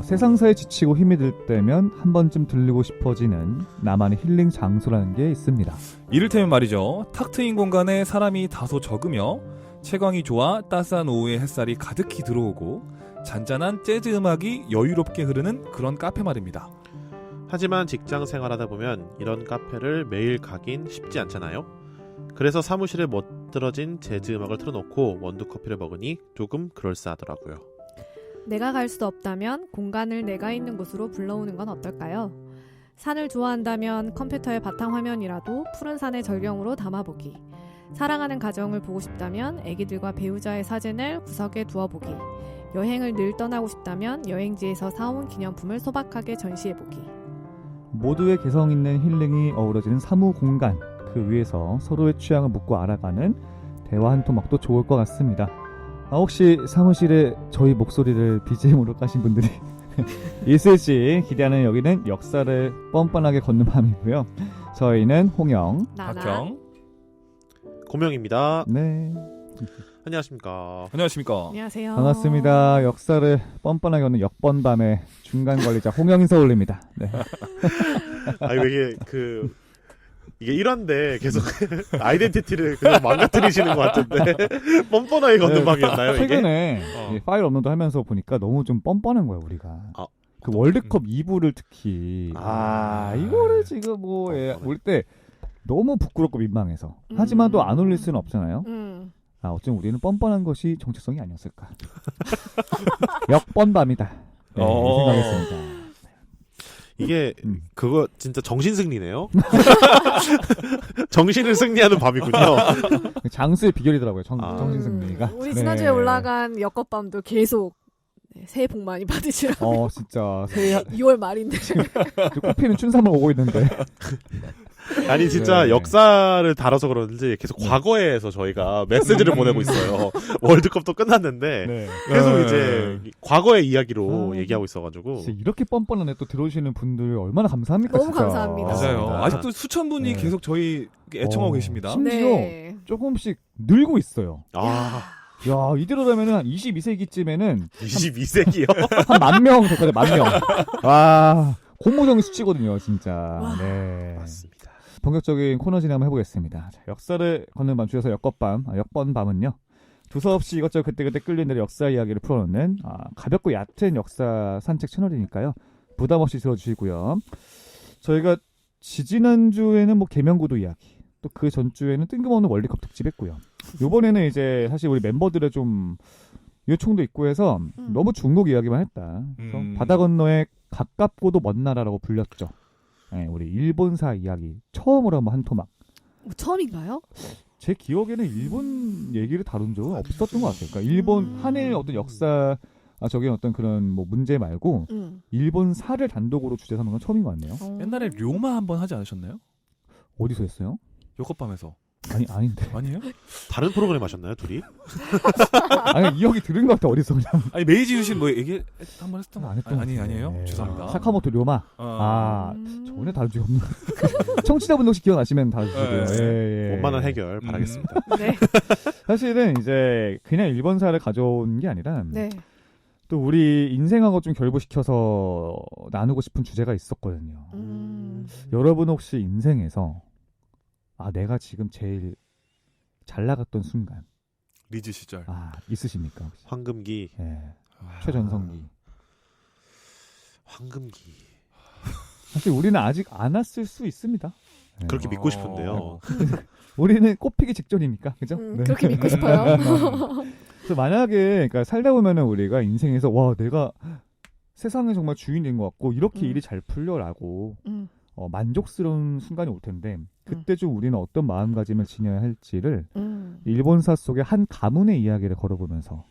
세상사에 지치고 힘이 들 때면 한 번쯤 들르고 싶어지는 나만의 힐링 장소라는 게 있습니다. 이를테면 말이죠. 탁 트인 공간에 사람이 다소 적으며 채광이 좋아 따스한 오후에 햇살이 가득히 들어오고 잔잔한 재즈 음악이 여유롭게 흐르는 그런 카페 말입니다. 하지만 직장 생활하다 보면 이런 카페를 매일 가긴 쉽지 않잖아요. 그래서 사무실에 멋들어진 재즈 음악을 틀어놓고 원두커피를 먹으니 조금 그럴싸하더라고요. 내가 갈 수 없다면 공간을 내가 있는 곳으로 불러오는 건 어떨까요? 산을 좋아한다면 컴퓨터의 바탕화면이라도 푸른 산의 절경으로 담아보기. 사랑하는 가정을 보고 싶다면 아기들과 배우자의 사진을 구석에 두어보기. 여행을 늘 떠나고 싶다면 여행지에서 사온 기념품을 소박하게 전시해보기. 모두의 개성 있는 힐링이 어우러지는 사무 공간, 그 위에서 서로의 취향을 묻고 알아가는 대화 한 토막도 좋을 것 같습니다. 혹시 사무실에 저희 목소리를 BGM으로 까신 분들이 있을지 기대하는 여기는 역사를 뻔뻔하게 걷는 밤이고요. 저희는 홍영, 박형, 고명입니다. 네, 안녕하십니까. 안녕하십니까. 안녕하세요. 반갑습니다. 역사를 뻔뻔하게 걷는 역번밤의 중간 관리자 홍영 인사 올립니다. 네. 아니 왜 이게 1화인데 계속 아이덴티티를 그냥 망가뜨리시는 것 같은데 뻔뻔하게 걷는 네, 밤이었나요 이게? 최근에 이 파일 업로드 하면서 보니까 너무 좀 뻔뻔한 거야 우리가. 그 월드컵 2부를 특히 이거를 지금 올 때 너무 부끄럽고 민망해서 하지만 또 안 올릴 수는 없잖아요. 어쩜 우리는 뻔뻔한 것이 정체성이 아니었을까. 역번밤이다. 네, 생각했습니다. 이게 그거 진짜 정신승리네요. 정신을 승리하는 밤이군요. 장수의 비결이더라고요. 정신승리가. 우리 지난주에 올라간 역것밤도 계속 새해 복 많이 받으시라고. 진짜 새해 2월 말인데 꽃피는 춘삼을 오고 있는데. 아니 진짜 네. 역사를 다뤄서 그러는지 계속 과거에서 저희가 메시지를 보내고 있어요. 월드컵도 끝났는데 네. 계속 이제 과거의 이야기로 얘기하고 있어가지고 이렇게 뻔뻔한 애 또 들어오시는 분들 얼마나 감사합니까? 너무 진짜. 감사합니다. 맞아요. 아직도 수천 분이 네. 계속 저희 애청하고 계십니다. 심지어 조금씩 늘고 있어요. 야, 이대로라면 한 22세기쯤에는 22세기요? 한 10,000명 됐거든요. 10,000명. 와, 고무적인 수치거든요, 진짜. 네. 맞습니다. 본격적인 코너 진행 한번 해보겠습니다. 자, 역사를 걷는 밤 줄여서 역번밤은요. 두서없이 이것저것 그때그때 끌린 대로 역사 이야기를 풀어놓는 가볍고 얕은 역사 산책 채널이니까요. 부담 없이 들어주시고요. 저희가 지지난주에는 계명구도 이야기, 또 그 전주에는 뜬금없는 월드컵 특집했고요. 이번에는 이제 사실 우리 멤버들의 좀 요청도 있고 해서 너무 중국 이야기만 했다. 그래서 바다 건너에 가깝고도 먼 나라라고 불렸죠. 네, 우리 일본사 이야기 처음으로 한번 한 토막. 처음인가요? 제 기억에는 일본 얘기를 다룬 적은 없었던 것 같아요. 그러니까 일본 한일 어떤 역사 적인 어떤 그런 문제 말고 일본사를 단독으로 주제 삼은 건 처음인 것 같네요. 옛날에 료마 한번 하지 않으셨나요? 어디서 했어요? 역것밤에서. 아닌데. 아니에요? 다른 프로그램 하셨나요 둘이? 이 형이 들은 것 같아 어디서 그냥. 아니 메이지 유신 얘기 한번 했던 거 안 했던 아니에요? 네. 죄송합니다. 사카모토 료마. 전혀 다른 적이 없는. 청취자분 혹시 기억나시면 달아주시고요. 예. 원만한 해결 바라겠습니다. 네. 사실은 이제 그냥 일본사를 가져온 게 아니라 네. 또 우리 인생하고 좀 결부시켜서 나누고 싶은 주제가 있었거든요. 여러분 혹시 인생에서 내가 지금 제일 잘 나갔던 순간 리즈 시절 있으십니까? 혹시? 황금기. 예. 최전성기. 황금기. 사실 우리는 아직 안 왔을 수 있습니다. 네. 그렇게 믿고 싶은데요. 우리는 꽃피기 직전이니까, 그죠? 네. 그렇게 믿고 싶어요. 그래서 만약에 그러니까 살다 보면은 우리가 인생에서 내가 세상의 정말 주인인 것 같고 이렇게 일이 잘 풀려라고 만족스러운 순간이 올 텐데 그때 좀 우리는 어떤 마음가짐을 지녀야 할지를 일본사 속의 한 가문의 이야기를 걸어보면서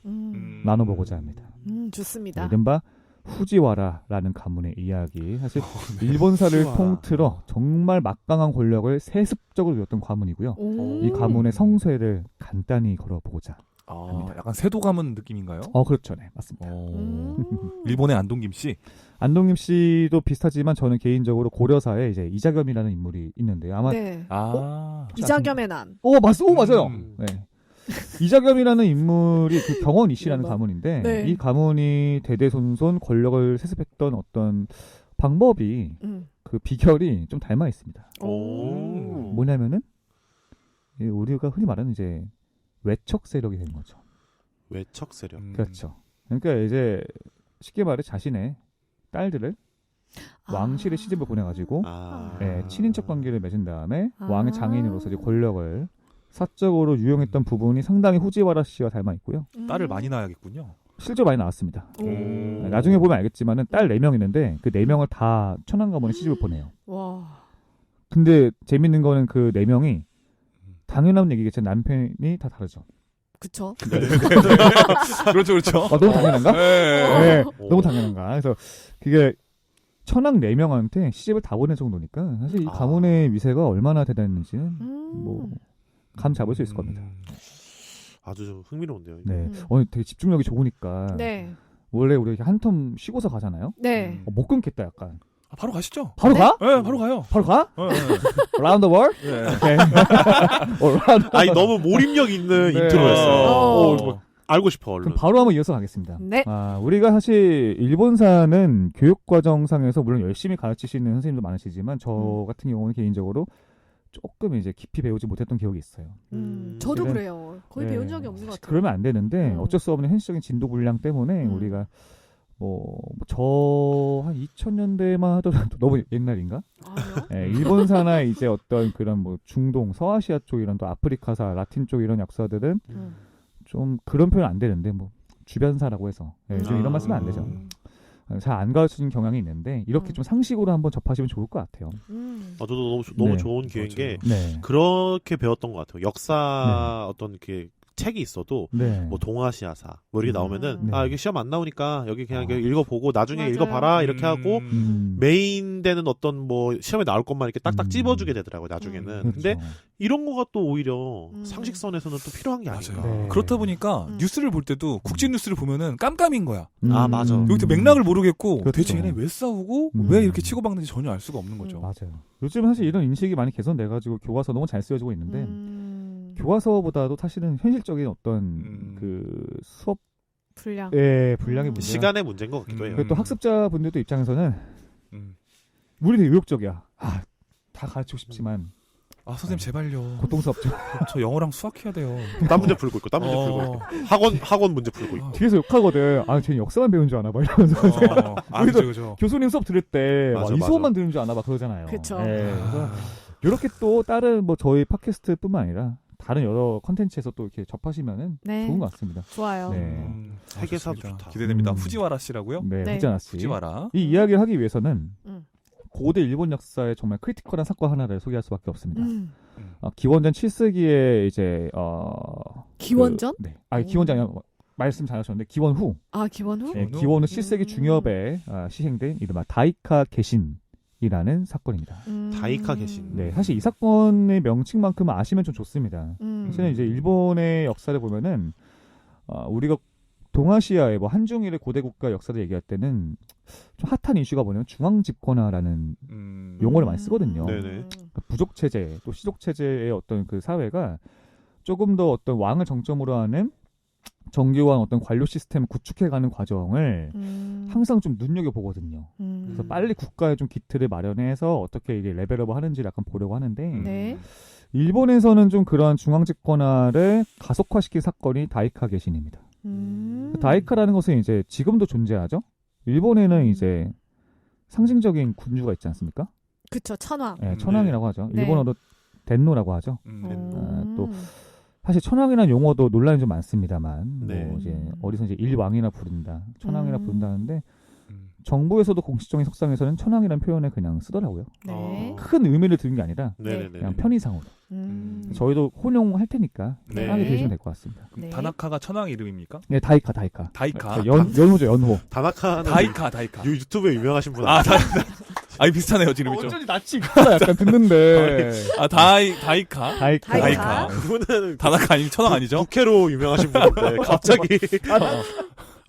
나눠보고자 합니다. 좋습니다. 이른바 후지와라라는 가문의 이야기. 사실 일본사를 통틀어 정말 막강한 권력을 세습적으로 누렸던 가문이고요. 이 가문의 성쇠를 간단히 걸어보고자 합니다. 약간 세도 가문 느낌인가요? 그렇죠. 네, 맞습니다. 일본의 안동김 씨. 안동김 씨도 비슷하지만 저는 개인적으로 고려사에 이제 이자겸이라는 인물이 있는데요. 아마 네. 아. 이자겸의 난. 맞아요. 네. 이자겸이라는 인물이 그 경원 이씨라는 대박. 가문인데 네. 이 가문이 대대손손 권력을 세습했던 어떤 방법이 그 비결이 좀 닮아 있습니다. 오. 뭐냐면은 우리가 흔히 말하는 이제 외척 세력이 되는 거죠. 외척 세력. 그렇죠. 그러니까 이제 쉽게 말해 자신의 딸들을 왕실에 시집을 보내가지고 아. 친인척 관계를 맺은 다음에 아. 왕의 장인으로서 이제 권력을 사적으로 유용했던 부분이 상당히 후지와라 씨와 닮아 있고요. 딸을 많이 낳아야겠군요. 실제로 많이 나왔습니다. 오. 나중에 보면 알겠지만은 딸 4명 있는데 그 4명을 다 천안 가문에 시집을 보내요. 와. 근데 재밌는 거는 그 4명이 당연한 얘기겠지만 남편이 다 다르죠. 그쵸. 그렇죠, 그렇죠. 너무 당연한가? 네. 네, 너무 당연한가? 그래서 그게 천황 4명한테 시집을 다 보낼 정도니까 사실 이 가문의 위세가 얼마나 대단했는지는 뭐 감 잡을 수 있을 겁니다. 아주 좀 흥미로운데요. 이거. 네, 되게 집중력이 좋으니까 네. 원래 우리 이렇게 한 텀 쉬고서 가잖아요. 네. 못 끊겠다 약간. 바로 가시죠. 바로 가? 네, 바로 가요. 바로 가? 네, 네. Around the world? 네. 네. Around the 아니 world. 너무 몰입력 있는 네. 인트로였어요. 어. 뭐 알고 싶어 얼른. 그럼 바로 한번 이어서 가겠습니다. 네. 우리가 사실 일본사는 교육과정상에서 물론 열심히 가르치시는 선생님도 많으시지만 저 같은 경우는 개인적으로 조금 이제 깊이 배우지 못했던 기억이 있어요. 저도 사실은- 그래요. 거의 네. 배운 적이 없는 것 같아요. 그러면 안 되는데 어쩔 수 없는 현실적인 진도 불량 때문에 우리가 저 한 2000년대만 하더라도 너무 옛날인가? 아니요? 네, 일본사나 이제 어떤 그런 뭐 중동, 서아시아 쪽 이런 또 아프리카사, 라틴 쪽 이런 역사들은 좀 그런 표현 안 되는데 뭐 주변사라고 해서 요즘 이런 말씀은 안 되죠. 잘 안 가르쳐진 경향이 있는데 이렇게 좀 상식으로 한번 접하시면 좋을 것 같아요. 저도 너무 네. 좋은 기회인 게 네. 그렇게 배웠던 것 같아요. 역사 어떤 그 책이 있어도 네. 뭐 동아시아사 뭐 이렇게 나오면은 네. 여기 시험 안 나오니까 여기 그냥 아. 읽어보고 나중에 맞아요. 읽어봐라 이렇게 하고 음. 메인 되는 어떤 뭐 시험에 나올 것만 이렇게 딱딱 찝어주게 되더라고요 나중에는. 그렇죠. 근데 이런 거가 또 오히려 상식선에서는 또 필요한 게 아닌가. 맞아요. 네. 그렇다 보니까 뉴스를 볼 때도 국제 뉴스를 보면은 깜깜인 거야. 아, 맞아. 여기서 맥락을 모르겠고 그렇죠. 대체 얘네 왜 싸우고 음. 왜 이렇게 치고받는지 전혀 알 수가 없는 거죠. 맞아요. 요즘 사실 이런 인식이 많이 개선돼가지고 교과서 너무 잘 쓰여지고 있는데 교과서보다도 사실은 현실적인 어떤 그 수업의 분량. 분량의 문제. 시간의 문제인 것 같기도 해요. 그리고 또 학습자분들도 입장에서는 음. 우리 되게 의욕적이야. 다 가르치고 싶지만 선생님 제발요. 고통스럽죠. 저 영어랑 수학 해야 돼요. 딴 문제 풀고 있고 딴 문제 풀고 있고 학원 문제 풀고 있고. 뒤에서 욕하거든. 쟤는 역사만 배운 줄 아나 봐 이러면서. 그죠, 그죠. 교수님 수업 들을 때 맞아, 이 맞아. 수업만 들은 줄 아나 봐 그러잖아요. 그쵸. 그래서 이렇게 또 다른 뭐 저희 팟캐스트뿐만 아니라 다른 여러 컨텐츠에서 또 이렇게 접하시면은 네. 좋은 것 같습니다. 좋아요. 네. 세계사도 좋습니다. 좋다. 기대됩니다. 후지와라 씨라고요? 네, 네. 후지와라 씨. 후지와라. 이 이야기를 하기 위해서는 고대 일본 역사의 정말 크리티컬한 사건 하나를 소개할 수밖에 없습니다. 기원전 7세기에 이제 기원전? 네. 기원전이 아니라 말씀 잘하셨는데 기원 후. 기원 후? 네, 기원 후 7세기 중엽에 시행된 이른바 다이카 개신이라는 사건입니다. 다이카 개신. 네, 사실 이 사건의 명칭만큼은 아시면 좀 좋습니다. 사실은 이제 일본의 역사를 보면은 우리가 동아시아의 뭐 한중일의 고대 국가 역사를 얘기할 때는 좀 핫한 이슈가 뭐냐면 중앙 집권화라는 용어를 많이 쓰거든요. 네네. 부족 체제 또 시족 체제의 어떤 그 사회가 조금 더 어떤 왕을 정점으로 하는 정교한 어떤 관료 시스템을 구축해가는 과정을 항상 좀 눈여겨 보거든요. 그래서 빨리 국가에 좀 기틀을 마련해서 어떻게 이게 레벨업을 하는지를 약간 보려고 하는데 네. 일본에서는 좀 그러한 중앙 집권화를 가속화시킨 사건이 다이카 개신입니다. 그 다이카라는 것은 이제 지금도 존재하죠. 일본에는 이제 상징적인 군주가 있지 않습니까? 그쵸, 천황. 네, 천황이라고 하죠. 네. 일본어로 덴노라고 하죠. 또 사실 천황이라는 용어도 논란이 좀 많습니다.만 네. 뭐 이제 어디서 이제 일왕이나 부른다, 천황이나 부른다는데 정부에서도 공식적인 석상에서는 천황이라는 표현을 그냥 쓰더라고요. 네. 큰 의미를 두는 게 아니라 네네네. 그냥 편의상으로. 저희도 혼용할 테니까 네. 편하게 들으시면 될 것 같습니다. 네. 다나카가 천황 이름입니까? 네, 다이카. 다이카. 연호죠, 연호. 다나카는 다이카. 유튜브에 유명하신 분 비슷하네요 지금이 좀. 낯이 익다 약간 듣는데. 다이카. 다이카. 그분은 다나카 아니면 천황 아니죠? 국회로 유명하신 분인데 갑자기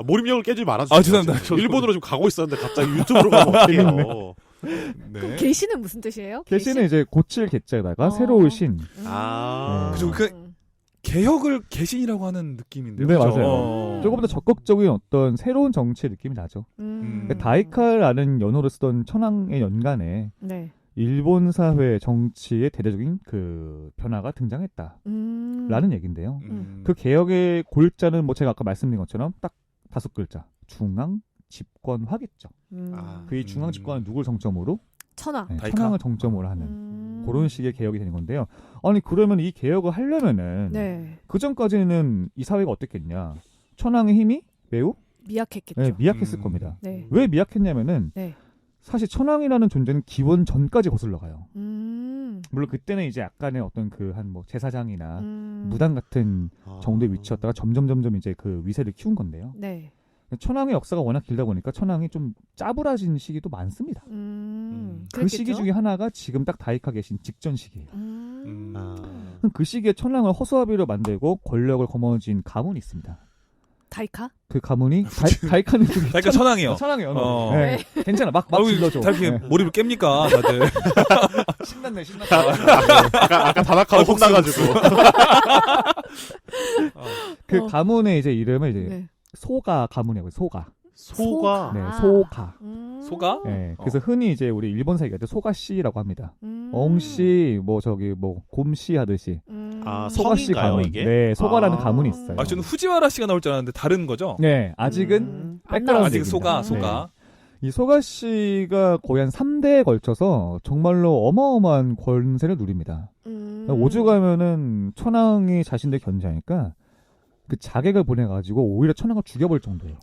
몰입력을 깨지 말아주세요. 죄송합니다. 지금 일본으로 좀 가고 있었는데 갑자기 유튜브로 가면 어떡해요. 그럼 네. 계시는 무슨 뜻이에요? 개신은 이제 고칠 개자에다가 새로울 신. 아. 그죠. 개혁을 개신이라고 하는 느낌인데요. 네, 그죠? 맞아요. 조금 더 적극적인 어떤 새로운 정치의 느낌이 나죠. 그러니까 다이카라는 연호를 쓰던 천황의 연간에 네. 일본 사회 정치의 대대적인 그 변화가 등장했다라는 얘긴데요. 그 개혁의 골자는 뭐 제가 아까 말씀드린 것처럼 딱 5글자. 중앙 집권화겠죠. 그 이 중앙 집권은 누굴 정점으로? 천황. 네, 다이카? 천황을 정점으로 하는 그런 식의 개혁이 되는 건데요. 아니 그러면 이 개혁을 하려면은 네. 그 전까지는 이 사회가 어땠겠냐? 천황의 힘이 매우 미약했겠죠. 네, 미약했을 겁니다. 네. 왜 미약했냐면은 네. 사실 천황이라는 존재는 기원 전까지 거슬러 가요. 음. 물론 그때는 이제 약간의 어떤 그 한 뭐 제사장이나 음. 무당 같은 아. 정도의 위치였다가 점점 이제 그 위세를 키운 건데요. 네. 천황의 역사가 워낙 길다 보니까 천황이 좀 짜부라진 시기도 많습니다. 그 그랬겠죠? 시기 중에 하나가 지금 딱 다이카 계신 직전 시기예요. 아. 그 시기에 천황을 허수아비로 만들고 권력을 거머쥔 가문이 있습니다. 다이카? 그 가문이 다이카는 저기 그러니까 천황이요. 천황이에요. 어. 네. 괜찮아. 막 질러줘. 다 이렇게 네. 몰입을 깹니까 다들. 신났네. 아까 다나카로 혼나가지고. 그 어. 가문의 이제 이름을 이제 네. 소가 가문이라고 해요. 소가. 소가. 네, 소가. 소가? 네, 그래서 흔히 이제 우리 일본사 얘기할 때 소가 씨라고 합니다. 음. 엉씨, 뭐 저기 뭐 곰씨 하듯이 아, 소가 씨 성인가요, 가문. 이게? 네, 소가라는 아. 가문이 있어요. 아 저는 후지와라 씨가 나올 줄 알았는데 다른 거죠? 네, 아직은 안 백그라운드 나왔어요. 아직 얘기입니다. 소가. 이 소가 씨가 거의 한 3대에 걸쳐서 정말로 어마어마한 권세를 누립니다. 오죽하면은 천황이 자신들 견제하니까 그 자객을 보내가지고 오히려 천황을 죽여버릴 정도예요.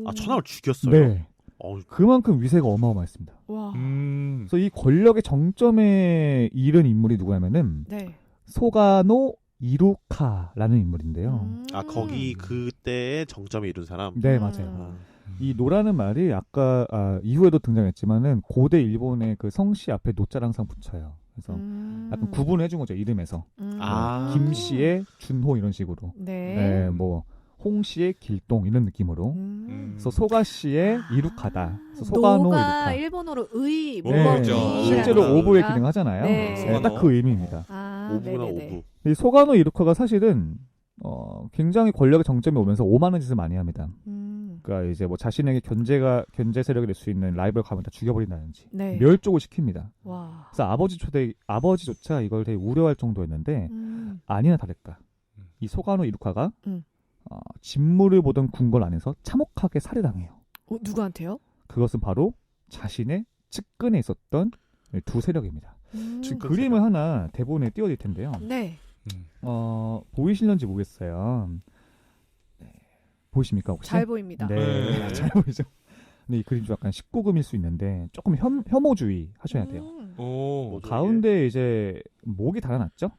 아, 천황을 죽였어요? 네. 어우, 그만큼 위세가 어마어마했습니다. 와. 그래서 이 권력의 정점에 이른 인물이 누구냐면은 네. 소가노 이루카라는 인물인데요. 아, 거기 그때의 정점에 이룬 사람? 네, 맞아요. 아. 이 노라는 말이 아까 이후에도 등장했지만은 고대 일본의 그 성씨 앞에 노자를 항상 붙여요. 그래서 약간 구분을 해준 거죠, 이름에서. 아. 김씨의 준호 이런 식으로. 네. 네, 뭐 홍씨의 길동 이런 느낌으로. 그래서 소가씨의 이루카다. 그래서 소가노 노가 이루카. 일본어로 의, 네, 모범이 그렇죠. 실제로 라는 오부의 의미가. 기능 하잖아요. 네. 네, 딱 그 의미입니다. 아, 오부나 네네네. 오부. 이 소가노 이루카가 사실은 굉장히 권력의 정점에 오면서 오만한 짓을 많이 합니다. 그러니까 이제 뭐 자신에게 견제 세력이 될 수 있는 라이벌 가면 다 죽여버린다든지 네. 멸족을 시킵니다. 와. 그래서 아버지조차 이걸 되게 우려할 정도였는데 아니나 다를까 이 소가노 이루카가 진무를 보던 궁궐 안에서 참혹하게 살해당해요. 누구한테요? 그것은 바로 자신의 측근에 있었던 두 세력입니다. 측근 그림을 하나 대본에 띄워드릴 텐데요. 네. 보이실런지 모르겠어요. 네. 보이십니까 혹시? 잘 보입니다. 네, 네. 잘 보이죠. 근데 이 그림 좀 약간 19금일 수 있는데 조금 혐오주의 하셔야 돼요. 오. 뭐죠, 가운데 이제 목이 달아났죠?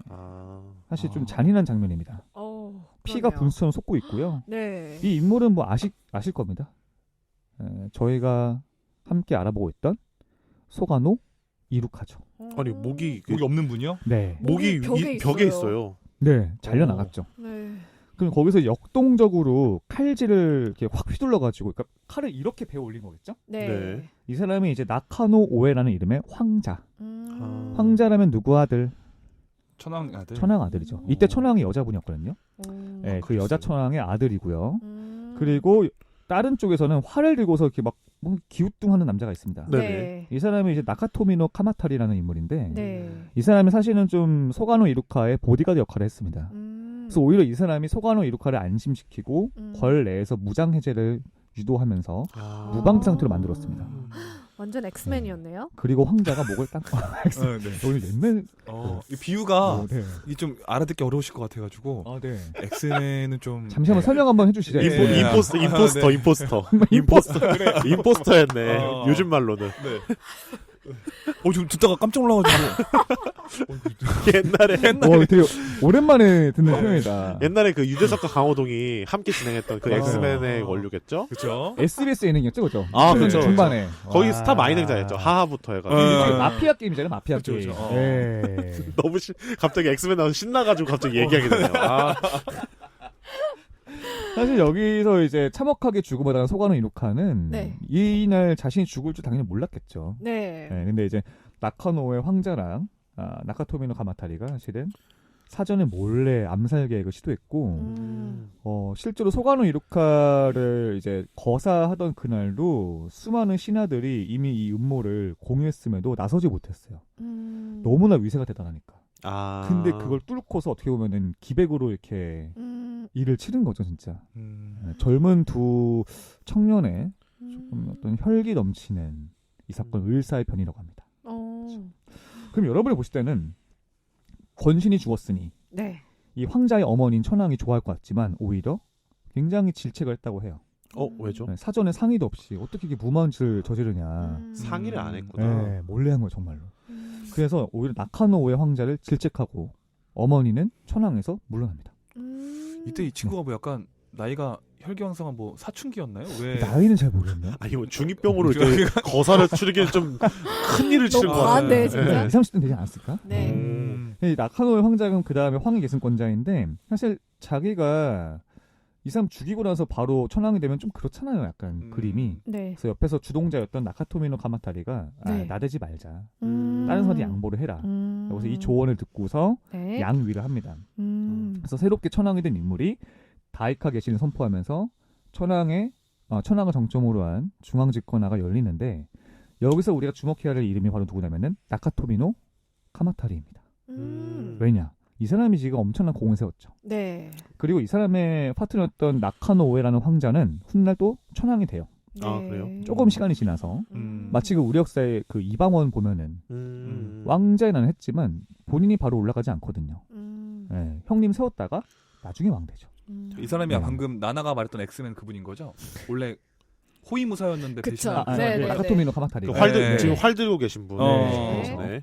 아. 사실 좀 잔인한 장면입니다. 피가 그러네요. 분수처럼 솟고 있고요. 네. 이 인물은 뭐 아실 겁니다. 저희가 함께 알아보고 있던 소가노 이루카죠. 아니, 목이 목이 없는 분이요? 네, 목이 벽에 벽에 있어요. 있어요. 네, 잘려 나갔죠. 네. 그럼 거기서 역동적으로 칼질을 이렇게 확 휘둘러가지고, 그러니까 칼을 이렇게 베어 올린 거겠죠? 네. 네. 이 사람이 이제 나카노 오에라는 이름의 황자. 음. 황자라면 누구 아들? 천황 아들. 천황 아들이죠. 이때 천황이 여자분이었거든요. 네, 그 여자 천황의 아들이고요. 그리고 다른 쪽에서는 활을 들고서 이렇게 막 기우뚱하는 남자가 있습니다. 네네. 이 사람이 이제 나카토미노 카마타리라는 인물인데, 네. 이 사람이 사실은 좀 소가노 이루카의 보디가드 역할을 했습니다. 그래서 오히려 이 사람이 소가노 이루카를 안심시키고 궐 내에서 무장 해제를 유도하면서 아. 무방비 상태로 만들었습니다. 완전 엑스맨이었네요. 그리고 황자가 목을 딱 네. 오늘 옛날 이 비유가 네. 이 좀 알아듣기 어려우실 것 같아가지고 네. 엑스맨은 좀 잠시 한번 설명 한번 해주시죠. 예. 네. 임포스터였네. 어. 요즘 말로는. 네. 좀 듣다가 깜짝 놀라가지고 옛날에 되게 오랜만에 듣는 표현이다. 옛날에 그 유재석과 강호동이 함께 진행했던 그 엑스맨의 원류겠죠? 그렇죠. SBS 예능이었죠, 그죠? 아, 그쵸, 중반에 거기 와. 스타 많이 등장했죠. 하하부터 해가지고. 이게 어. 마피아 게임이잖아요, 마피아 그쵸, 게임. 그쵸. 네. 너무 갑자기 엑스맨 나와서 신나가지고 갑자기 얘기하게 되네요. 아, 사실 여기서 이제 참혹하게 죽음을 당한 소가노 이루카는 네. 이날 자신이 죽을 줄 당연히 몰랐겠죠. 네. 네, 근데 이제 나카노의 황자랑 나카토미노 가마타리가 사실은 사전에 몰래 암살 계획을 시도했고 음. 실제로 소가노 이루카를 이제 거사하던 그날도 수많은 신하들이 이미 이 음모를 공유했음에도 나서지 못했어요. 너무나 위세가 대단하니까. 아. 근데 그걸 뚫고서 어떻게 보면은 기백으로 이렇게 일을 치른 거죠, 진짜. 젊은 두 청년의 어떤 혈기 넘치는 이 사건 을사의 편이라고 합니다. 그럼 여러분이 보실 때는 권신이 죽었으니 네. 이 황자의 어머니인 천황이 좋아할 것 같지만 오히려 굉장히 질책을 했다고 해요. 왜죠? 네, 사전에 상의도 없이 어떻게 이게 무모한 짓을 저지르냐. 상의를 안 했구나. 네, 몰래 한 거예요, 정말로. 그래서 오히려 나카노오의 황자를 질책하고 어머니는 천황에서 물러납니다. 이때 이 친구가 뭐 약간 나이가 혈기왕성한 뭐 사춘기였나요? 왜? 나이는 잘 모르겠네요. 아니 뭐 중이병으로 이렇게 거사를 치르기는 좀 큰 일을 치른 것 너무 같아요. 과한데, 진짜. 30대 되지 않았을까? 네. 이 나카노의 황자는 그 다음에 황위 계승권자인데 사실 자기가 이 사람 죽이고 나서 바로 천황이 되면 좀 그렇잖아요, 약간 그림이. 네. 그래서 옆에서 주동자였던 나카토미노 카마타리가 네. 나대지 말자. 다른 사람한테 양보를 해라. 그래서 이 조언을 듣고서 네. 양위를 합니다. 그래서 새롭게 천황이 된 인물이 다이카 계신을 선포하면서 천황을 정점으로 한 중앙집권화가 열리는데 여기서 우리가 주목해야 할 이름이 바로 누구냐면은 나카토미노 카마타리입니다. 왜냐? 이 사람이 지금 엄청난 공을 세웠죠. 네. 그리고 이 사람의 파트너였던 나카노오에라는 황자는 훗날 또 천황이 돼요. 아, 그래요? 조금 시간이 지나서 마치 그 우리 역사의 그 이방원 보면은 왕자에 나는 했지만 본인이 바로 올라가지 않거든요. 네, 형님 세웠다가 나중에 왕 되죠. 이 사람이 네. 방금 나나가 말했던 엑스맨 그분인 거죠? 원래 호위무사였는데 그쵸. 대신한 네, 네, 나카토미노 카마타리가. 네. 지금 활 들고 계신 분. 네.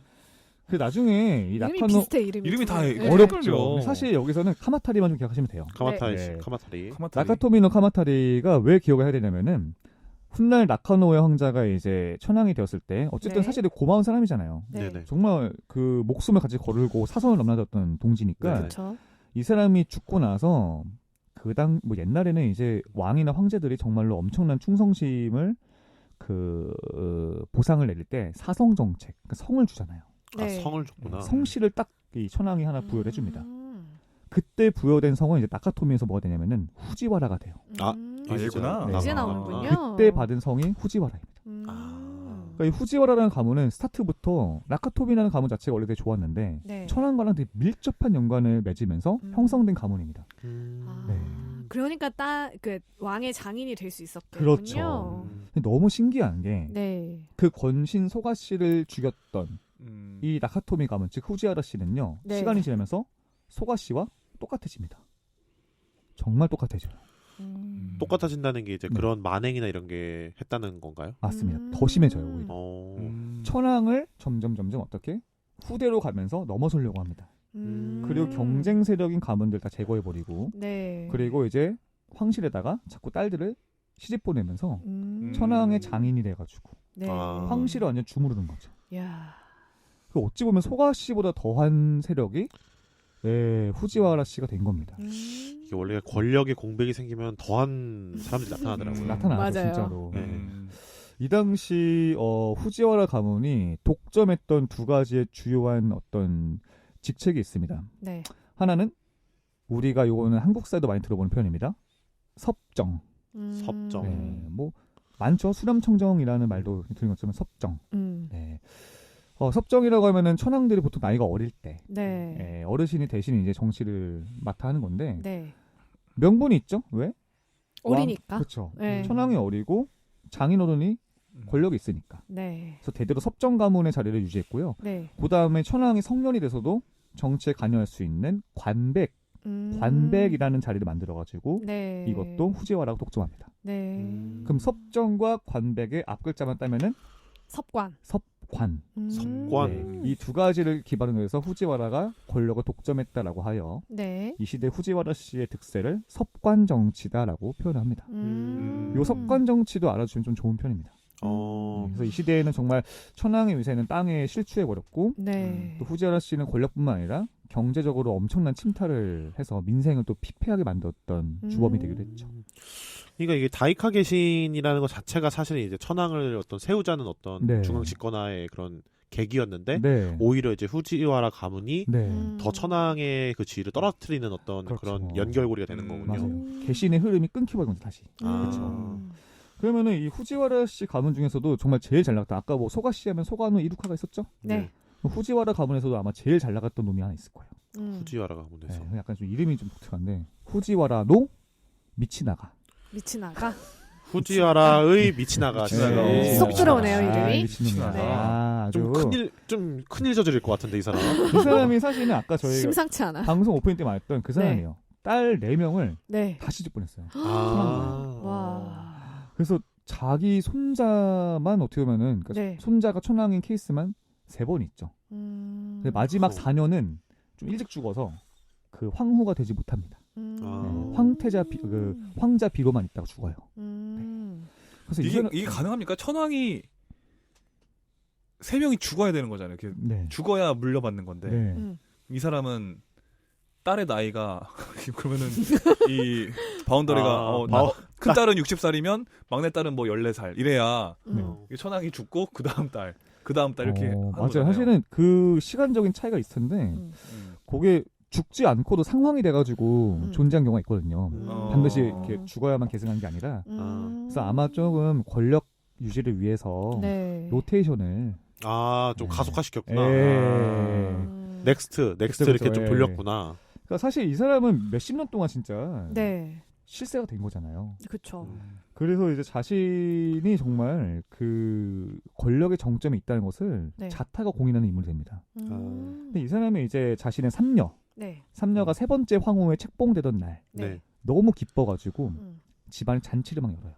그 나중에 이 이름이 나카노 비슷해, 이름이 다 네. 어렵죠. 사실 여기서는 카마타리만 좀 기억하시면 돼요. 카마타리. 네. 카마타리. 나카토미노 카마타리가 왜 기억을 해야 되냐면은 훗날 나카노의 황자가 이제 천황이 되었을 때 어쨌든 네. 사실 고마운 사람이잖아요. 네. 네네. 정말 그 목숨을 같이 걸고 사선을 넘나졌던 동지니까 네. 그렇죠. 이 사람이 죽고 나서 뭐 옛날에는 이제 왕이나 황제들이 정말로 엄청난 충성심을 보상을 내릴 때 사성 정책, 그러니까 성을 주잖아요. 아, 성을 줬구나. 성씨를 딱 이 천황이 하나 부여를 해줍니다. 그때 부여된 성은 이제 나카토미에서 뭐가 되냐면은 후지와라가 돼요. 얘구나. 네. 이제 나오는군요. 그때 받은 성이 후지와라입니다. 그러니까 이 후지와라라는 가문은 스타트부터 나카토미라는 가문 자체가 원래 되게 좋았는데 네. 천황과랑 되게 밀접한 연관을 맺으면서 형성된 가문입니다. 네. 그러니까 그 왕의 장인이 될 수 있었군요. 그렇죠. 근데 너무 신기한 게 그 네. 권신 소가 씨를 죽였던 이 나카토미 가문 즉 후지와라 씨는요. 네. 시간이 지나면서 소가 씨와 똑같아집니다. 정말 똑같아져요. 똑같아진다는 게 이제 네. 그런 만행이나 이런 게 했다는 건가요? 맞습니다. 더 심해져요. 오히려. 천황을 점점 어떻게 후대로 가면서 넘어서려고 합니다. 그리고 경쟁 세력인 가문들 다 제거해버리고 네. 그리고 이제 황실에다가 자꾸 딸들을 시집 보내면서 천황의 장인이 돼가지고 네. 아. 황실을 완전 주무르는 거죠. 야. 그 어찌 보면 소가 씨보다 더한 세력이 후지와라 씨가 된 겁니다. 이게 원래 권력의 공백이 생기면 더한 사람들이 나타나더라고요. 나타나죠 맞아요. 진짜로. 네. 이 당시 후지와라 가문이 독점했던 두 가지의 주요한 어떤 직책이 있습니다. 네. 하나는 우리가 요거는 한국사에도 많이 들어보는 표현입니다. 섭정. 섭정. 네, 뭐 많죠. 수렴청정이라는 말도 들은 것처럼 섭정. 네. 섭정이라고 하면은 천황들이 보통 나이가 어릴 때 네. 어르신이 대신 이제 정치를 맡아 하는 건데 네. 명분이 있죠. 왜? 어리니까. 그렇죠. 네. 천황이 어리고 장인어른이 권력이 있으니까. 네. 그래서 대대로 섭정 가문의 자리를 유지했고요. 네. 그다음에 천황이 성년이 돼서도 정치에 관여할 수 있는 관백이라는 자리를 만들어가지고 네. 이것도 후지와라고 독점합니다. 네. 그럼 섭정과 관백의 앞글자만 따면은 섭관. 섭관. 섭관. 이 두 가지를 기반으로 해서 후지와라가 권력을 독점했다라고 하여 네. 이 시대 후지와라 씨의 득세를 섭관 정치다라고 표현합니다. 이 섭관 정치도 알아주시면 좀 좋은 편입니다. 그래서 이 시대에는 정말 천황의 위세는 땅에 실추해 버렸고 네. 또 후지와라 씨는 권력뿐만 아니라 경제적으로 엄청난 침탈을 해서 민생을 또 피폐하게 만들었던 주범이 되기도 했죠. 그러니까 이게 다이카 계신이라는 것 자체가 사실은 이제 천황을 어떤 세우자는 어떤 네. 중앙 집권화의 그런 계기였는데 네. 오히려 이제 후지와라 가문이 네. 더 천황의 그 지위를 떨어뜨리는 어떤 그렇죠. 그런 연결고리가 되는 거군요. 맞아요. 개신의 흐름이 끊기버린 거죠 다시. 아. 그러면은 이 후지와라 씨 가문 중에서도 정말 제일 잘 나갔다. 아까 뭐 소가 씨 하면 소가노 이루카가 있었죠? 네. 후지와라 가문에서도 아마 제일 잘 나갔던 놈이 하나 있을 거예요. 후지와라 가문에서. 네, 약간 좀 이름이 좀 독특한데 후지와라노 미치나가. 미치나가. 후지와라의 미치나가. 미치나가. 네. 쏙 들어오네요, 아, 이름이. 미친놈이야. 네. 아, 아주 좀 큰일 저지를 것 같은데 이 사람. 이 사람이 사실은 아까 저희가 심상치 않아. 방송 오프닝 때 말했던 그 사람이에요. 딸 4명을 네. 다 시집 보냈어요. 아. 와. 그래서 자기 손자만 어떻게 보면은 그러니까 네. 손자가 천황인 케이스만 3번 있죠. 근데 마지막 4년은 좀 일찍 죽어서 그 황후가 되지 못합니다. 아. 황자 비로만 있다가 죽어요. 그래서 이게 가능합니까? 천황이 3명이 죽어야 되는 거잖아요. 이렇게 네. 죽어야 물려받는 건데 네. 이 사람은 딸의 나이가 그러면은 이 바운더리가 큰 딸은 60살이면 막내 딸은 뭐 14살 이래야 이 천황이 죽고 그 다음 딸 이렇게 하는 맞아요. 거잖아요. 사실은 그 시간적인 차이가 있을 텐데 그게 죽지 않고도 상황이 돼가지고 존재한 경우가 있거든요. 반드시 이렇게 죽어야만 계승한 게 아니라 그래서 아마 조금 권력 유지를 위해서 네. 로테이션을 좀 가속화시켰구나. 넥스트 그쵸, 이렇게 좀 예. 돌렸구나. 그러니까 사실 이 사람은 몇십 년 동안 진짜 네. 실세가 된 거잖아요. 그렇죠. 그래서 이제 자신이 정말 그 권력의 정점에 있다는 것을 네. 자타가 공인하는 인물이 됩니다. 근데 이 사람이 이제 자신의 네. 삼녀가 3번째 황후에 책봉되던 날 네. 너무 기뻐가지고 음. 집안에 잔치를 막 열어요.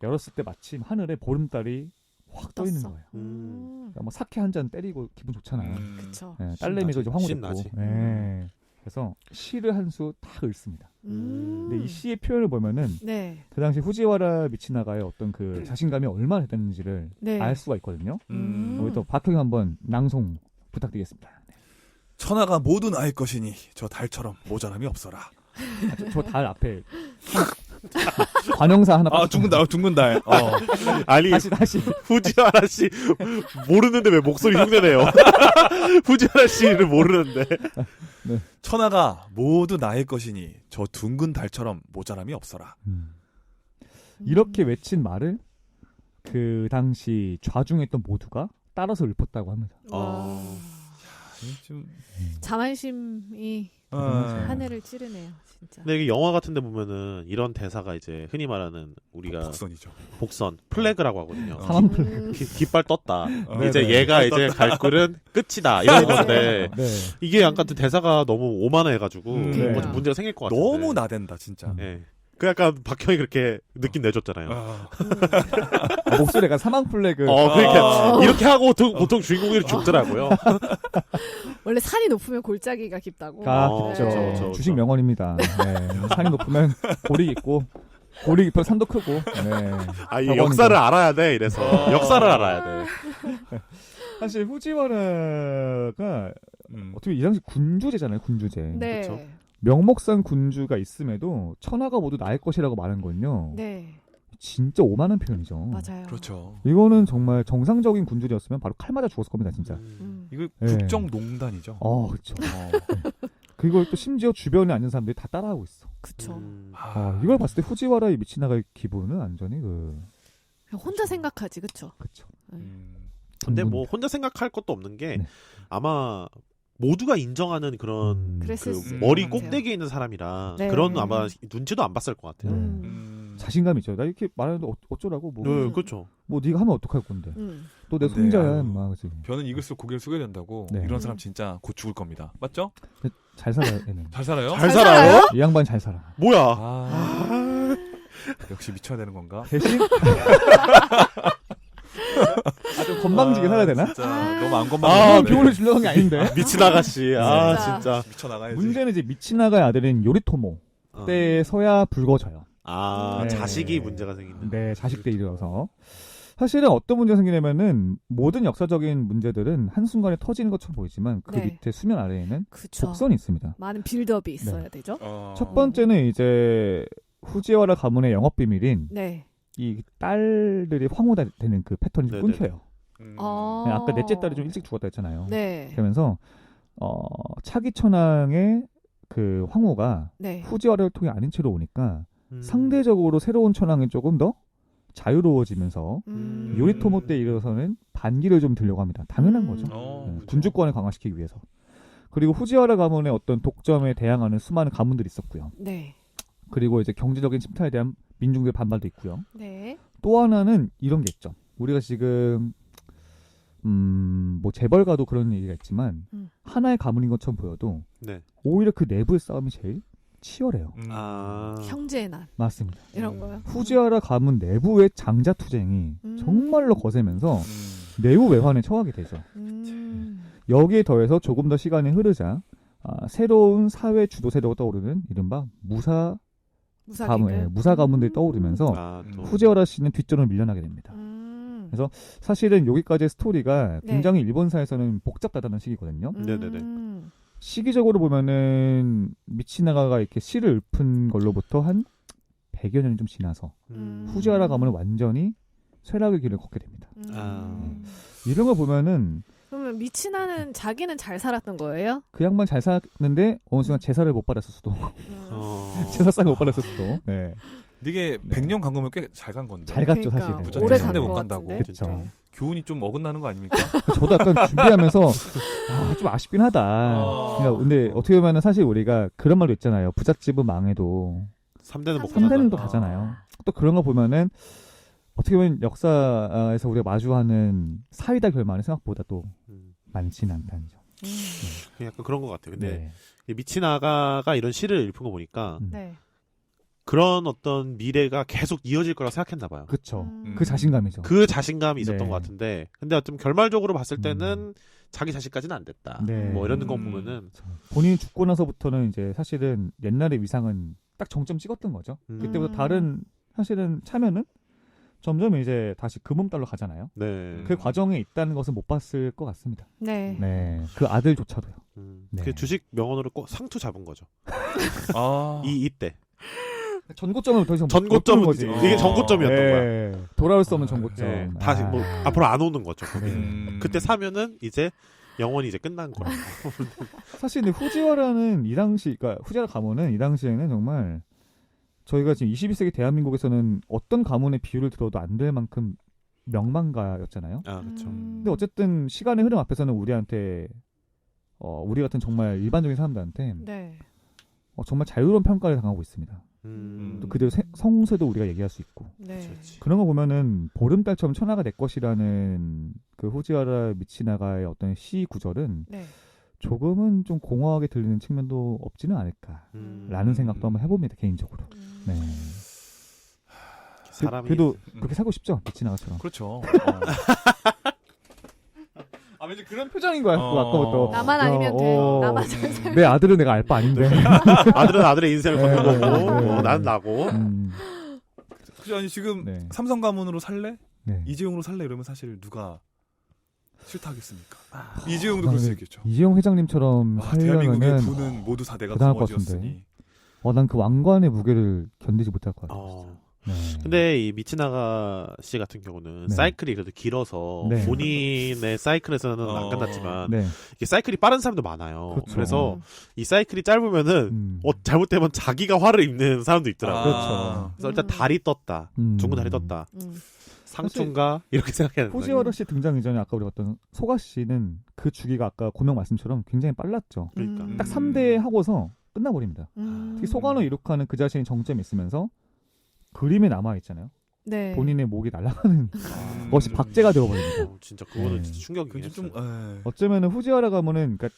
열었을 때 마침 하늘에 보름달이 확 떠 있는 떴어. 거예요. 그러니까 뭐 사케 한 잔 때리고 기분 좋잖아요. 그쵸. 예, 딸내미도 이제 황후 됐고. 신나지. 예. 그래서 시를 한 수 딱 읽습니다. 근데 이 시의 표현을 보면은 네. 그 당시 후지와라 미치나가의 어떤 그 자신감이 얼마나 됐는지를 네. 알 수가 있거든요. 음. 우리 또 박형이 한번 낭송 부탁드리겠습니다. 네. 천하가 모두 나의 것이니 저 달처럼 모자람이 없어라. 저 달 앞에 관형사 하나 둥근 달. 아니 다시 후지와라 씨 모르는데 왜 목소리 흉내내요? 후지와라 씨를 모르는데. 천하가 모두 나의 것이니 저 둥근 달처럼 모자람이 없어라. 이렇게 외친 말을 그 당시 좌중했던 모두가 따라서 읊었다고 합니다. 와. 좀 자만심이 네. 하늘을 찌르네요, 진짜. 근데 이게 영화 같은데 보면은 이런 대사가 이제 흔히 말하는 우리가 복선이죠. 복선 플래그라고 하거든요. 상한 플래그. 깃발 떴다. 네, 이제 네. 얘가 이제 갈 길은 끝이다 이런 건데 네. 이게 약간 대사가 너무 오만해가지고 네. 뭐 문제가 생길 것 같은데. 너무 나댄다 진짜. 예. 그 약간 박형이 그렇게 느낌 내줬잖아요. 목소리가 사망 플래그. 그러니까 이렇게 하고 보통 주인공이 죽더라고요. 원래 산이 높으면 골짜기가 깊다고. 그렇죠. 그쵸. 주식 명언입니다. 네. 산이 높으면 골이 있고 골이 깊으면 산도 크고. 네. 이 역사를 알아야 돼. 이래서 역사를 알아야 돼. 사실 후지와라가 어떻게 이 당시 군주제잖아요. 군주제. 네. 그쵸. 명목상 군주가 있음에도 천하가 모두 나의 것이라고 말한 건요. 네. 진짜 오만한 표현이죠. 맞아요. 그렇죠. 이거는 정말 정상적인 군주였으면 바로 칼 맞아 죽었을 겁니다, 진짜. 이거 네. 국정농단이죠. 그렇죠. 그걸 또 심지어 주변에 앉은 사람들이 다 따라하고 있어. 그쵸. 이걸 봤을 때 후지와라의 미치나가의 기분은 완전히 그냥 혼자 생각하지, 그쵸? 그렇죠. 근데 뭐 혼자 생각할 것도 없는 게 네. 아마 모두가 인정하는 그런 그랬을 그 수 머리 있는 것 꼭대기에 있는 사람이라 네. 그런 아마 눈치도 안 봤을 것 같아요. 자신감이 있죠. 나 이렇게 말하는데 어쩌라고 뭐, 네, 그렇죠. 뭐 네가 하면 어떡할 건데. 또 내 근데, 손자야, 아유. 막 그지. 벼는 익을수록 고개를 숙여야 된다고. 네. 이런 사람 진짜 곧 죽을 겁니다. 맞죠? 잘 살아, 얘는. 잘 살아요? 잘 살아요? 이 양반 잘 살아. 뭐야? 역시 미쳐야 되는 건가? 대신 좀 건방지게 살아야 되나? 진짜 너무 안 건방지게. 교훈을 주려는 게 아닌데. 미친 아가씨. 진짜. 진짜. 미쳐 나가야지. 문제는 이제 미치나가의 아들인 요리토모 때서야 불거져요. 네. 자식이 문제가 생긴다. 네, 자식 때 이르러서. 사실은 어떤 문제가 생기냐면은 모든 역사적인 문제들은 한순간에 터지는 것처럼 보이지만 그 네. 밑에 수면 아래에는 그쵸. 곡선이 있습니다. 많은 빌드업이 있어야 되죠. 첫 번째는 이제 후지와라 가문의 영업 비밀인 네. 이 딸들이 황후가 되는 그 패턴이 좀 네네네. 끊겨요. 네, 아까 넷째 딸이 좀 일찍 죽었다 했잖아요. 네. 그러면서 차기 천왕의 그 황후가 네. 후지와라를 통해 아닌 채로 오니까 음. 상대적으로 새로운 천왕이 조금 더 자유로워지면서 음. 요리토모 때에 이르러서는 반기를 좀 들려고 합니다. 당연한 음. 거죠. 어, 네, 그죠. 군주권을 강화시키기 위해서. 그리고 후지와라 가문의 어떤 독점에 대항하는 수많은 가문들이 있었고요. 네. 그리고 이제 경제적인 침탈에 대한 민중들의 반발도 있고요. 네. 또 하나는 이런 게 있죠. 우리가 지금 뭐 재벌가도 그런 얘기가 있지만 하나의 가문인 것처럼 보여도 네. 오히려 그 내부의 싸움이 제일 치열해요. 아. 형제의 난 맞습니다. 이런 거요. 후지와라 가문 내부의 장자 투쟁이 정말로 거세면서 내부 외환에 처하게 되죠. 여기에 더해서 조금 더 시간이 흐르자 새로운 사회 주도 세력가 떠오르는 이른바 무사 가문들이 떠오르면서 아, 또. 후지와라 씨는 뒷전으로 밀려나게 됩니다. 그래서 사실은 여기까지의 스토리가 네. 굉장히 일본사에서는 복잡하다는 시기거든요. 네네네. 시기적으로 보면은 미치나가가 이렇게 시를 읊은 걸로부터 한 100여 년이 좀 지나서 후지와라 가문은 완전히 쇠락의 길을 걷게 됩니다. 아. 이런 거 보면은 그러면 미치나는 자기는 잘 살았던 거예요? 그 양반 잘 살았는데 어느 순간 제사를 못 받았을 수도 제사상을 못 받았을 수도 네. 이게 100년 간 거면 꽤 잘 간 건데. 잘 갔죠 그러니까, 사실은. 부잣집 오래 산대 간것 못 간다고. 같은데? 그쵸. 네. 교훈이 좀 어긋나는 거 아닙니까? 저도 약간 준비하면서 좀 아쉽긴 하다. 그러니까 근데 어떻게 보면은 사실 우리가 그런 말도 있잖아요. 부잣집은 망해도 3대는 못 3대는 또 가잖아. 가잖아요. 또 그런 거 보면은 어떻게 보면 역사에서 우리가 마주하는 사이다 결말은 생각보다 또 음. 많지는 않다는 점. 약간 그런 것 같아요. 근데 네. 이 미치나가가 이런 시를 읽은 거 보니까 네. 그런 어떤 미래가 계속 이어질 거라고 생각했나 봐요. 그쵸. 그 자신감이죠. 그 자신감이 있었던 네. 것 같은데, 근데 어쨌든 결말적으로 봤을 때는 자기 자식까지는 안 됐다. 네. 뭐 이런 거 보면은 본인이 죽고 나서부터는 이제 사실은 옛날의 위상은 딱 정점 찍었던 거죠. 그때부터 다른 사실은 차면은 점점 이제 다시 그 몸딸로 가잖아요. 네. 그 과정에 있다는 것은 못 봤을 것 같습니다. 네. 네. 그 아들조차도요. 네. 그 주식 명언으로 꼭 상투 잡은 거죠. 아. 이때 전고점을 더 이상 전고점은 못 보는 거지. 이게 전고점이었던 거야. 네. 돌아올 수 없는 전고점. 네. 다시 뭐 앞으로 안 오는 거죠. 그때 사 사면은 이제 영원히 이제 끝난 거야. 사실 근데 후지와라는 이 당시, 그러니까 후지와라 가문은 이 당시에는 정말 저희가 지금 21세기 대한민국에서는 어떤 가문의 비유를 들어도 안 될 만큼 명망가였잖아요. 아 그렇죠. 근데 어쨌든 시간의 흐름 앞에서는 우리한테 우리 같은 정말 일반적인 사람들한테 네. 정말 자유로운 평가를 당하고 있습니다. 또 그대로 성세도 우리가 얘기할 수 있고 네. 그렇지. 그런 거 보면은 보름달처럼 천하가 내 것이라는 그 후지와라 미치나가의 어떤 시 구절은 네. 조금은 좀 공허하게 들리는 측면도 없지는 않을까라는 생각도 한번 해봅니다 개인적으로. 네. 사람이 그래도 그렇게 살고 싶죠 미치나가처럼. 그렇죠. 아 왠지 그런 표정인 거야 아까부터. 나만 아니면 돼. 나만 잘 살면 내 아들은 내가 알바 아닌데. 아들은 아들의 인생을 걷는 네, 거고 네, 네. 난 나고. 그죠? 아니 지금 네. 삼성 가문으로 살래? 네. 이재용으로 살래? 이러면 사실 누가 싫다 하겠습니까? 이재용도 그럴 수 있겠죠. 이재용 회장님처럼 대한민국의 살려면은 부는 모두 다 내가 대단할 것 거머쥐었으니. 난 그 왕관의 무게를 견디지 못할 것 같아요. 진짜. 네. 근데 이 미치나가 씨 같은 경우는 네. 사이클이 그래도 길어서 네. 본인의 사이클에서는 안 끝났지만 네. 이게 사이클이 빠른 사람도 많아요. 그렇죠. 그래서 이 사이클이 짧으면은 잘못되면 자기가 화를 입는 사람도 있더라고요. 그렇죠. 그래서 일단 달이 떴다. 중국 달이 떴다. 상춘가 이렇게 생각했는데. 후지와라 씨 등장 이전에 아까 우리가 봤던 소가 씨는 그 주기가 아까 고명 말씀처럼 굉장히 빨랐죠. 그러니까. 딱 3대 하고서 끝나버립니다. 음. 특히 소관을 이룩하는 그 자신의 정점이 있으면서 그림에 남아있잖아요. 네. 본인의 목이 날아가는 것이 박제가 되어버립니다. 진짜 그거는 네. 진짜 충격이긴 그게 했어요. 좀 어쩌면은 후지와라 가문은 그러니까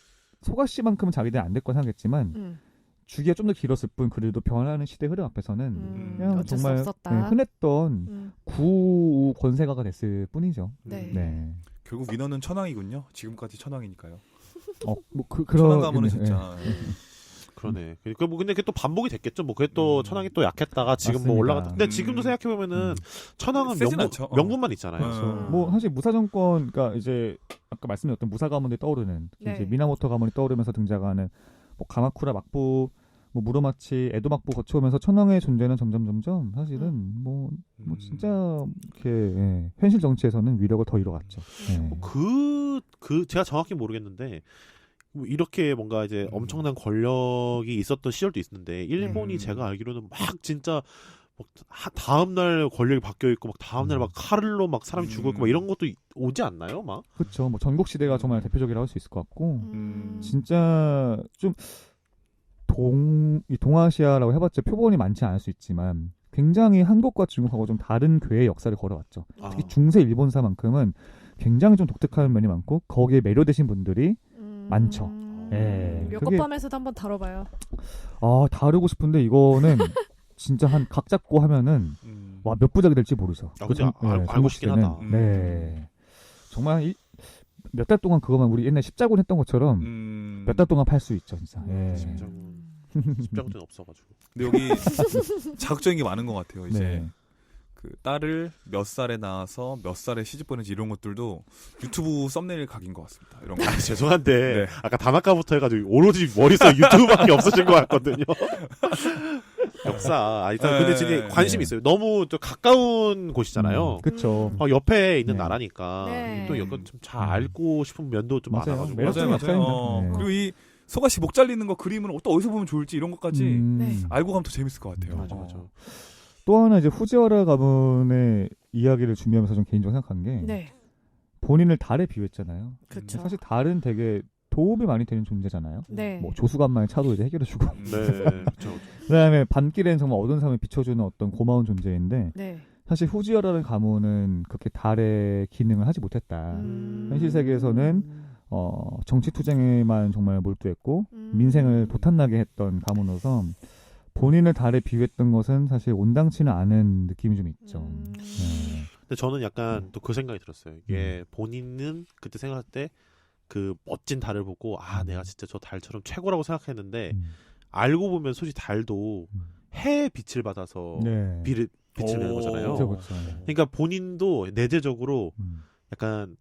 소가 씨만큼은 자기들이 안 될 거 생각했지만 주기가 좀 더 길었을 뿐 그래도 변하는 시대 흐름 앞에서는 그냥 어쩔 수 정말 없었다. 흔했던 구우 권세가가 됐을 뿐이죠. 네. 네. 결국 위너는 천왕이군요. 지금까지 천왕이니까요. 그런 천왕 가문은 진짜. 그러네. 근데 그게 또 반복이 됐겠죠. 뭐 그게 또 천왕이 또 약했다가 지금 뭐 맞습니다. 올라갔다. 근데 지금도 생각해 보면은 천왕은 세진 않죠. 명분만 있잖아요. 뭐 사실 무사 정권, 그러니까 이제 아까 말씀드렸던 무사 가문들이 떠오르는 네. 이제 미나모토 가문이 떠오르면서 등장하는 뭐 가마쿠라 막부 뭐 무로마치, 에도막부 거쳐오면서 천황의 존재는 점점 사실은 뭐 진짜 이렇게 예, 현실 정치에서는 위력을 더 잃어갔죠. 예. 제가 정확히 모르겠는데 뭐 이렇게 뭔가 이제 엄청난 권력이 있었던 시절도 있었는데 일본이 제가 알기로는 막 진짜 막 다음 날 권력이 바뀌어 있고 막 다음 날 막 칼로 막 사람이 죽어 있고 막 이런 것도 오지 않나요, 막? 그렇죠. 뭐 전국 시대가 정말 대표적이라고 할 수 있을 것 같고 진짜 좀 동아시아라고 해봤자 표본이 많지 않을 수 있지만 굉장히 한국과 중국하고 좀 다른 궤의 역사를 걸어왔죠. 특히 중세 일본사만큼은 굉장히 좀 독특한 면이 많고 거기에 매료되신 분들이 많죠. 예. 역겁밤에서도 한번 다뤄봐요. 다루고 싶은데 이거는 진짜 한 각 잡고 하면은 와 몇 부작이 될지 모르죠. 근데 알고 싶긴 하다. 네. 정말 몇 달 동안 그거만 우리 옛날 십자군 했던 것처럼 몇 달 동안 팔 수 있죠, 진짜. 예. 십자군은 없어가지고. 근데 여기 자극적인 게 많은 것 같아요. 이제 네. 그 딸을 몇 살에 낳아서 몇 살에 시집 보내지 이런 것들도 유튜브 썸네일 각인 것 같습니다. 이런 거. 죄송한데 네. 아까 다나카부터 해가지고 오로지 머릿속에 유튜브밖에 없어진 것 같거든요. 역사. 일단 근데 진짜 관심이 있어요. 너무 또 가까운 곳이잖아요. 그렇죠. 옆에 있는 네. 나라니까 네. 또 이거 좀 잘 알고 싶은 면도 좀 맞아요. 많아가지고. 매력적인 역사입니다. 네. 그리고 이 소가씨 목 잘리는 거 그림은 또 어디서 보면 좋을지 이런 것까지 네. 알고 가면 더 재밌을 것 같아요. 맞아. 또 하나 이제 후지와라 가문의 이야기를 준비하면서 좀 개인적으로 생각한 게 네. 본인을 달에 비유했잖아요. 그렇죠. 사실 달은 되게 도움이 많이 되는 존재잖아요. 네. 뭐 조수간만의 차도 이제 해결해주고 네, 그렇죠. 그다음에 밤길엔 정말 어두운 삶을 비춰주는 어떤 고마운 존재인데 네. 사실 후지와라는 가문은 그렇게 달의 기능을 하지 못했다. 현실 세계에서는 정치 투쟁에만 정말 몰두했고 민생을 도탄나게 했던 가문으로서 본인을 달에 비유했던 것은 사실 온당치는 않은 느낌이 좀 있죠. 네. 근데 저는 약간 또 그 생각이 들었어요. 이게 본인은 그때 생각할 때 그 멋진 달을 보고 내가 진짜 저 달처럼 최고라고 생각했는데 알고 보면 솔직히 달도 해의 빛을 받아서 네. 빛을 내는 거잖아요. 그렇죠. 그러니까 본인도 내재적으로 약간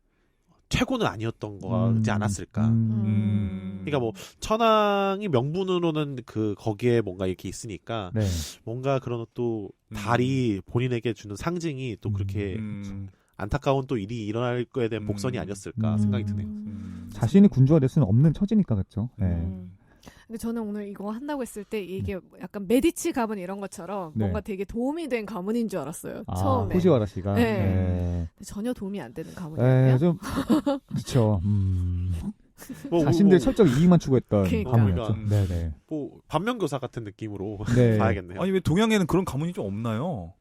최고는 아니었던 거지 않았을까. 그러니까 뭐 천황이 명분으로는 거기에 뭔가 이렇게 있으니까 네. 뭔가 그런 또 달이 본인에게 주는 상징이 또 그렇게 안타까운 또 일이 일어날 거에 대한 복선이 아니었을까 생각이 드네요. 자신이 군주가 될 수는 없는 처지니까 그렇죠. 네. 근데 저는 오늘 이거 한다고 했을 때 이게 약간 메디치 가문 이런 것처럼 네. 뭔가 되게 도움이 된 가문인 줄 알았어요. 처음에. 후지와라 씨가. 네. 네. 전혀 도움이 안 되는 가문이에요. 좀 그렇죠. 뭐, 자신들 철저히 이익만 추구했던 그러니까. 가문이었죠. 네네. 뭐 반면교사 같은 느낌으로 네. 봐야겠네요. 아니 왜 동양에는 그런 가문이 좀 없나요?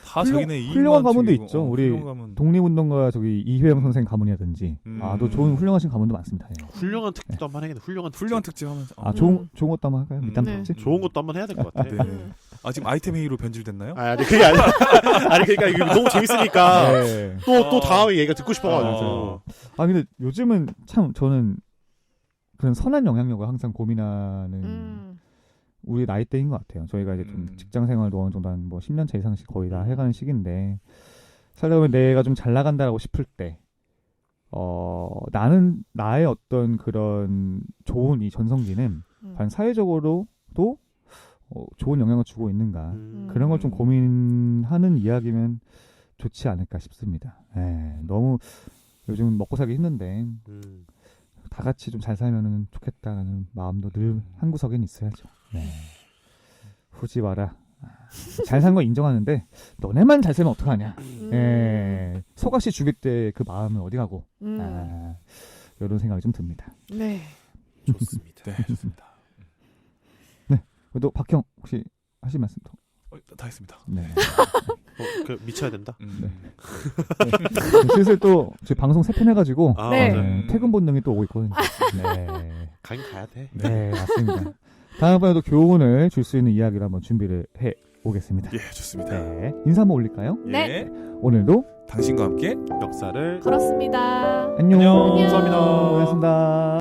다 자기네 이익만 훌륭한 가문도 챙기고. 있죠. 우리 훌륭한 가문. 독립운동가 이회영 선생 가문이라든지 또 좋은 훌륭하신 가문도 많습니다. 예. 훌륭한 특집도 한번 해야겠네. 훌륭한 특집 하면서 좋은 것도 한번 할까요? 밑단 네. 특집? 좋은 것도 한번 해야 될 것 같아. 네. 지금 아이템 회의로 변질됐나요? 아니 그게 아니라 아니 그러니까 이게 너무 재밌으니까 네. 또 다음에 얘기가 듣고 싶어가지고. 근데 요즘은 참 저는 그런 선한 영향력을 항상 고민하는 우리 나이대인 것 같아요. 저희가 이제 좀 직장 생활도 어느 정도 한 뭐 10년 차 이상씩 거의 다 해가는 시기인데 살다 보면 내가 좀 잘 나간다라고 싶을 때 나는 나의 어떤 그런 좋은 이 전성기는 과연 사회적으로도 좋은 영향을 주고 있는가 그런 걸 좀 고민하는 이야기면 좋지 않을까 싶습니다. 너무 요즘 먹고 살기 힘든데 다 같이 좀 잘 살면 좋겠다는 마음도 늘 한 구석엔 있어야죠. 네. 후지와라. 잘 산 거 인정하는데 너네만 잘 살면 어떡하냐. 소가씨 죽일 때 그 마음은 어디 가고. 이런 생각이 좀 듭니다. 네. 좋습니다. 네, 좋습니다. 네. 또 박형 혹시 하실 말씀 더? 다 했습니다. 네. 미쳐야 된다. 네. 슬슬 또 저희 방송 3편 해가지고 네. 맞아요. 퇴근 본능이 또 오고 있거든요. 네. 가긴 가야 돼. 네, 맞습니다. 다음번에도 교훈을 줄 수 있는 이야기를 한번 준비를 해 오겠습니다. 예, 좋습니다. 네. 인사 한번 올릴까요? 네. 예, 오늘도 당신과 함께 역사를 그렇습니다. 안녕. 안녕. 감사합니다. 고맙습니다.